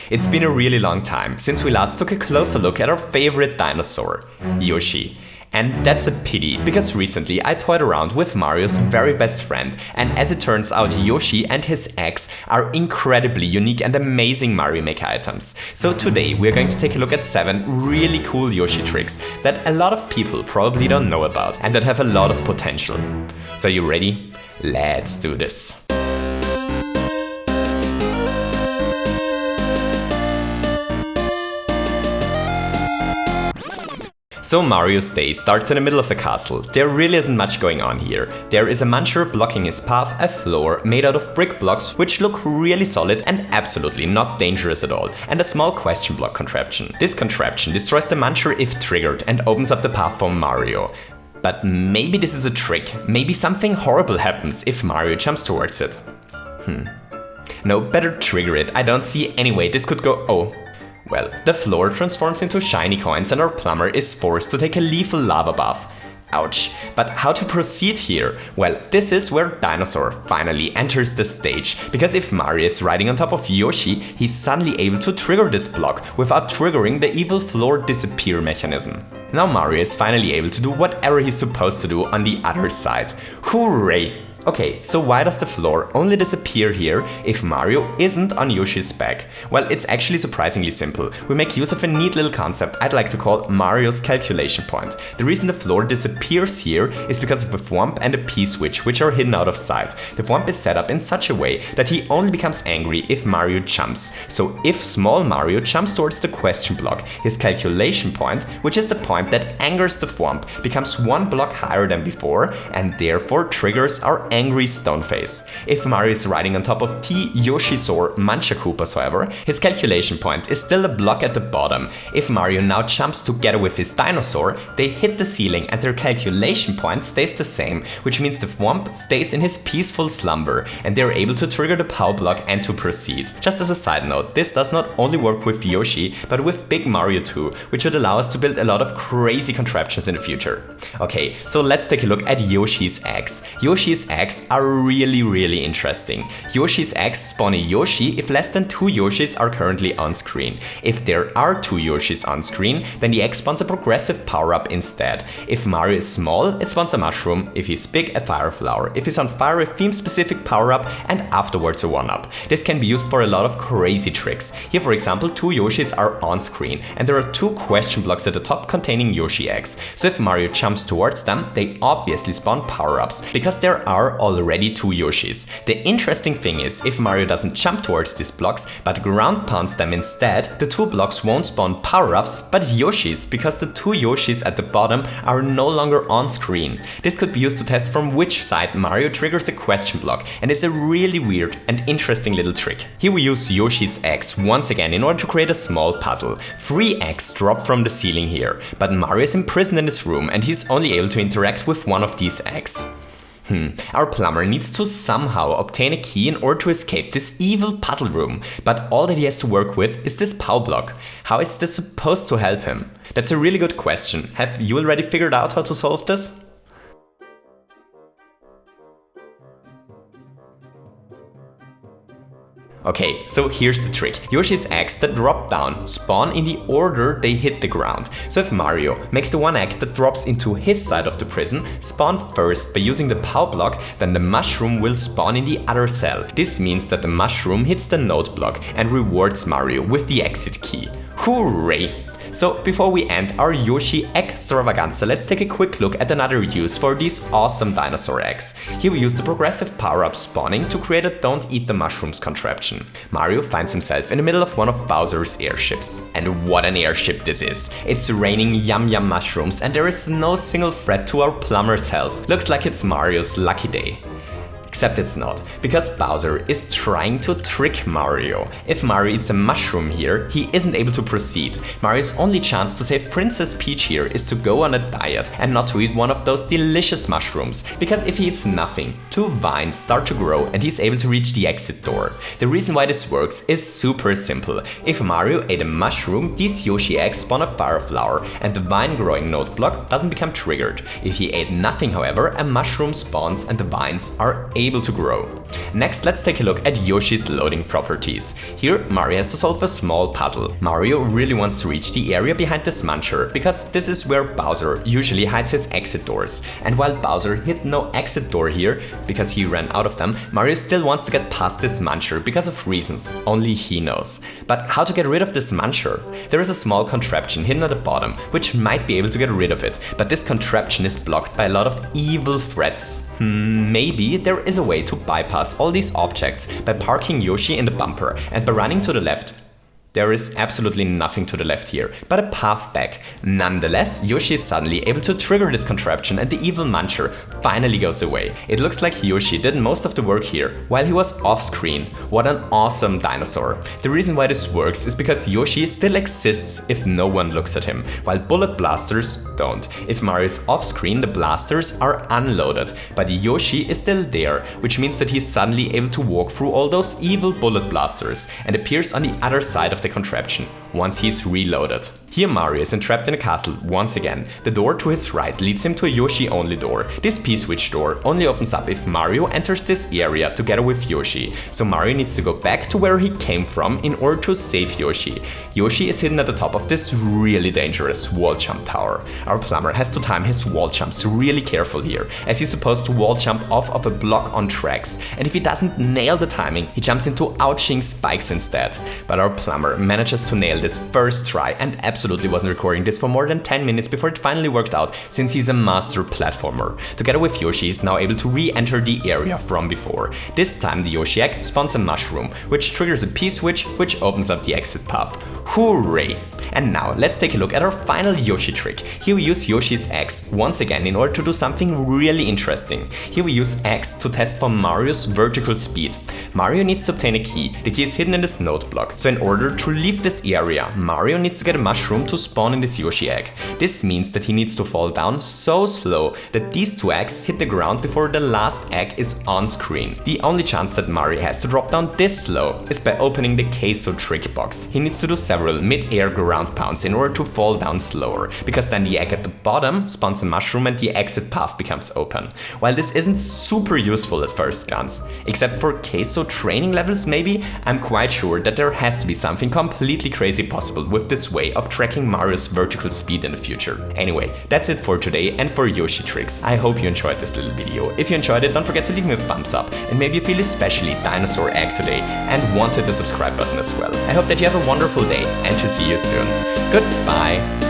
It's been a really long time since we last took a closer look at our favorite dinosaur, Yoshi. And that's a pity, because recently I toyed around with Mario's very best friend, and as it turns out, Yoshi and his eggs are incredibly unique and amazing Mario Maker items. So today we're going to take a look at 7 really cool Yoshi tricks that a lot of people probably don't know about and that have a lot of potential. So you ready? Let's do this! So Mario's day starts in the middle of a castle. There really isn't much going on here. There is a muncher blocking his path, a floor made out of brick blocks which look really solid and absolutely not dangerous at all, and a small question block contraption. This contraption destroys the muncher if triggered and opens up the path for Mario. But maybe this is a trick. Maybe something horrible happens if Mario jumps towards it. No, better trigger it. I don't see any way this could go. Oh. Well, the floor transforms into shiny coins and our plumber is forced to take a lethal lava bath. Ouch. But how to proceed here? Well, this is where Dinosaur finally enters the stage, because if Mario is riding on top of Yoshi, he's suddenly able to trigger this block without triggering the evil floor disappear mechanism. Now Mario is finally able to do whatever he's supposed to do on the other side. Hooray! Okay, so why does the floor only disappear here if Mario isn't on Yoshi's back? Well, it's actually surprisingly simple. We make use of a neat little concept I'd like to call Mario's calculation point. The reason the floor disappears here is because of a thwomp and a P-switch, which are hidden out of sight. The thwomp is set up in such a way that he only becomes angry if Mario jumps. So if small Mario jumps towards the question block, his calculation point, which is the point that angers the thwomp, becomes 1 block higher than before and therefore triggers our angry stone face. If Mario is riding on top of T Yoshisaur Mancha Koopas, however, his calculation point is still a block at the bottom. If Mario now jumps together with his dinosaur, they hit the ceiling and their calculation point stays the same, which means the thwomp stays in his peaceful slumber and they're able to trigger the power block and to proceed. Just as a side note, this does not only work with Yoshi, but with Big Mario too, which would allow us to build a lot of crazy contraptions in the future. Okay, so let's take a look at Yoshi's eggs. Yoshi's eggs are really interesting. Yoshi's eggs spawn a Yoshi if less than 2 Yoshis are currently on screen. If there are 2 Yoshis on screen, then the egg spawns a progressive power-up instead. If Mario is small, it spawns a mushroom. If he's big, a fire flower. If he's on fire, a theme-specific power-up, and afterwards a 1-up. This can be used for a lot of crazy tricks. Here, for example, 2 Yoshis are on screen, and there are 2 question blocks at the top containing Yoshi eggs. So if Mario jumps towards them, they obviously spawn power-ups, because there are already 2 Yoshis. The interesting thing is, if Mario doesn't jump towards these blocks, but ground pounds them instead, the 2 blocks won't spawn power-ups, but Yoshis, because the 2 Yoshis at the bottom are no longer on screen. This could be used to test from which side Mario triggers a question block, and is a really weird and interesting little trick. Here we use Yoshi's eggs once again in order to create a small puzzle. 3 eggs drop from the ceiling here, but Mario is imprisoned in this room and he's only able to interact with one of these eggs. Our plumber needs to somehow obtain a key in order to escape this evil puzzle room, but all that he has to work with is this power block. How is this supposed to help him? That's a really good question. Have you already figured out how to solve this? Okay, so here's the trick. Yoshi's eggs that drop down spawn in the order they hit the ground. So if Mario makes the 1 egg that drops into his side of the prison spawn first by using the power block, then the mushroom will spawn in the other cell. This means that the mushroom hits the note block and rewards Mario with the exit key. Hooray! So before we end our Yoshi extravaganza, let's take a quick look at another use for these awesome dinosaur eggs. Here we use the progressive power-up spawning to create a don't eat the mushrooms contraption. Mario finds himself in the middle of one of Bowser's airships. And what an airship this is! It's raining yum yum mushrooms and there is no single threat to our plumber's health. Looks like it's Mario's lucky day. Except it's not, because Bowser is trying to trick Mario. If Mario eats a mushroom here, he isn't able to proceed. Mario's only chance to save Princess Peach here is to go on a diet and not to eat one of those delicious mushrooms, because if he eats nothing, 2 vines start to grow and he's able to reach the exit door. The reason why this works is super simple. If Mario ate a mushroom, these Yoshi eggs spawn a fire flower and the vine growing note block doesn't become triggered. If he ate nothing, however, a mushroom spawns and the vines are able to grow. Next, let's take a look at Yoshi's loading properties. Here, Mario has to solve a small puzzle. Mario really wants to reach the area behind this muncher, because this is where Bowser usually hides his exit doors. And while Bowser hid no exit door here, because he ran out of them, Mario still wants to get past this muncher because of reasons only he knows. But how to get rid of this muncher? There is a small contraption hidden at the bottom, which might be able to get rid of it, but this contraption is blocked by a lot of evil threats. Maybe there is a way to bypass all these objects by parking Yoshi in the bumper and by running to the left. There is absolutely nothing to the left here, but a path back. Nonetheless, Yoshi is suddenly able to trigger this contraption and the evil muncher finally goes away. It looks like Yoshi did most of the work here, while he was off screen. What an awesome dinosaur. The reason why this works is because Yoshi still exists if no one looks at him, while bullet blasters don't. If Mario is off screen, the blasters are unloaded, but Yoshi is still there, which means that he's suddenly able to walk through all those evil bullet blasters and appears on the other side of the contraption once he's reloaded. Here Mario is entrapped in a castle once again. The door to his right leads him to a Yoshi only door. This P-switch door only opens up if Mario enters this area together with Yoshi, so Mario needs to go back to where he came from in order to save Yoshi. Yoshi is hidden at the top of this really dangerous wall jump tower. Our plumber has to time his wall jumps really careful here, as he's supposed to wall jump off of a block on tracks, and if he doesn't nail the timing, he jumps into ouching spikes instead. But our plumber manages to nail this first try and absolutely wasn't recording this for more than 10 minutes before it finally worked out, since he's a master platformer. Together with Yoshi, he's now able to re-enter the area from before. This time the Yoshi egg spawns a mushroom, which triggers a P-switch, which opens up the exit path. Hooray! And now let's take a look at our final Yoshi trick. Here we use Yoshi's eggs once again in order to do something really interesting. Here we use eggs to test for Mario's vertical speed. Mario needs to obtain a key. The key is hidden in this note block, so in order to leave this area, Mario needs to get a mushroom to spawn in this Yoshi egg. This means that he needs to fall down so slow that these two eggs hit the ground before the last egg is on screen. The only chance that Mario has to drop down this slow is by opening the queso trick box. He needs to do several mid-air ground pounds in order to fall down slower, because then the egg at the bottom spawns a mushroom and the exit path becomes open. While this isn't super useful at first glance, except for queso training levels maybe, I'm quite sure that there has to be something completely crazy possible with this way of tracking Mario's vertical speed in the future. Anyway, that's it for today and for Yoshi tricks. I hope you enjoyed this little video. If you enjoyed it, don't forget to leave me a thumbs up, and maybe you feel especially dinosaur egg today and want to hit the subscribe button as well. I hope that you have a wonderful day and to see you soon. Goodbye!